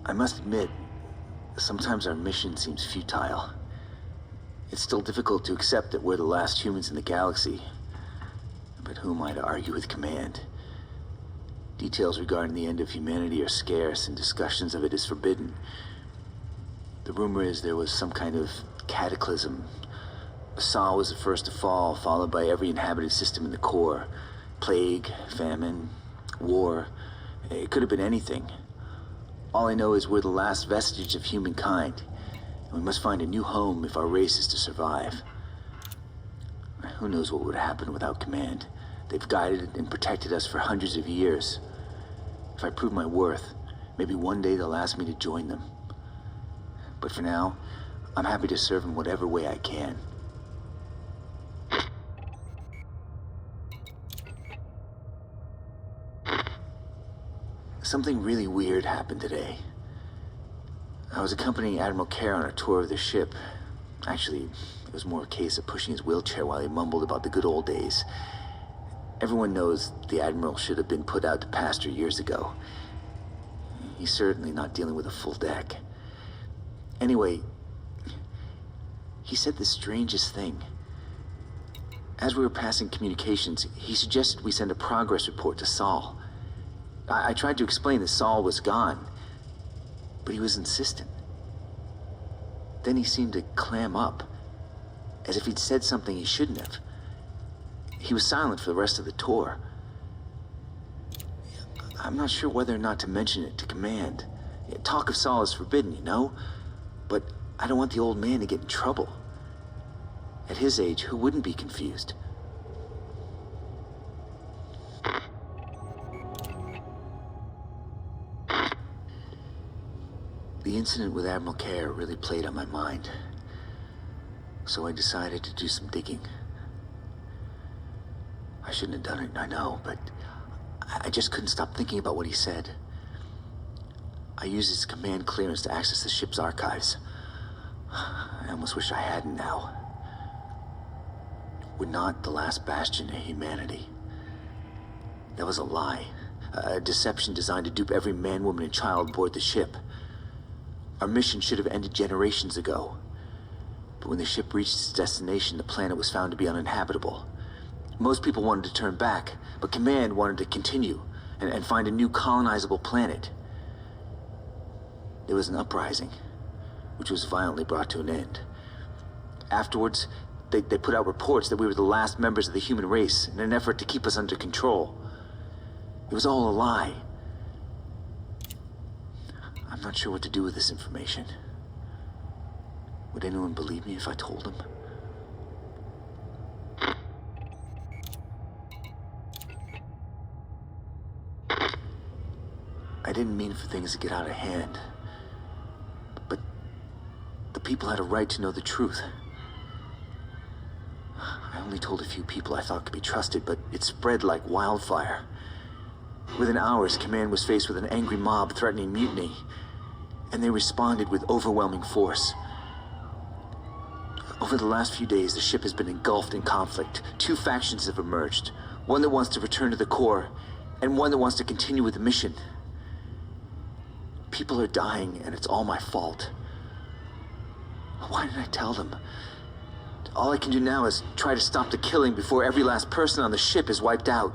I must admit, sometimes our mission seems futile. It's still difficult to accept that we're the last humans in the galaxy. But who am I to argue with Command? Details regarding the end of humanity are scarce, and discussions of it is forbidden. The rumor is there was some kind of cataclysm. Sol was the first to fall, followed by every inhabited system in the core. Plague, famine, war. It could have been anything. All I know is we're the last vestige of humankind, and we must find a new home if our race is to survive. Who knows what would happen without Command? They've guided and protected us for hundreds of years. If I prove my worth, maybe one day they'll ask me to join them. But for now, I'm happy to serve in whatever way I can. Something really weird happened today. I was accompanying Admiral Kerr on a tour of the ship. Actually, it was more a case of pushing his wheelchair while he mumbled about the good old days. Everyone knows the Admiral should have been put out to pasture years ago. He's certainly not dealing with a full deck. Anyway, he said the strangest thing. As we were passing communications, he suggested we send a progress report to Sol. I tried to explain that Sol was gone, but he was insistent. Then he seemed to clam up, as if he'd said something he shouldn't have. He was silent for the rest of the tour. I'm not sure whether or not to mention it to Command. Talk of Sol is forbidden, you know? But I don't want the old man to get in trouble. At his age, who wouldn't be confused? The incident with Admiral Kerr really played on my mind. So I decided to do some digging. I shouldn't have done it, I know, but I just couldn't stop thinking about what he said. I used his command clearance to access the ship's archives. I almost wish I hadn't now. We're not the last bastion of humanity. That was a lie. A deception designed to dupe every man, woman, and child aboard the ship. Our mission should have ended generations ago. But when the ship reached its destination, the planet was found to be uninhabitable. Most people wanted to turn back, but Command wanted to continue and find a new colonizable planet. There was an uprising, which was violently brought to an end. Afterwards, they put out reports that we were the last members of the human race in an effort to keep us under control. It was all a lie. I'm not sure what to do with this information. Would anyone believe me if I told them? I didn't mean for things to get out of hand. But the people had a right to know the truth. I only told a few people I thought could be trusted, but it spread like wildfire. Within hours, Command was faced with an angry mob threatening mutiny, and they responded with overwhelming force. Over the last few days, the ship has been engulfed in conflict. Two factions have emerged. One that wants to return to the core, and one that wants to continue with the mission. People are dying, and it's all my fault. Why didn't I tell them? All I can do now is try to stop the killing before every last person on the ship is wiped out.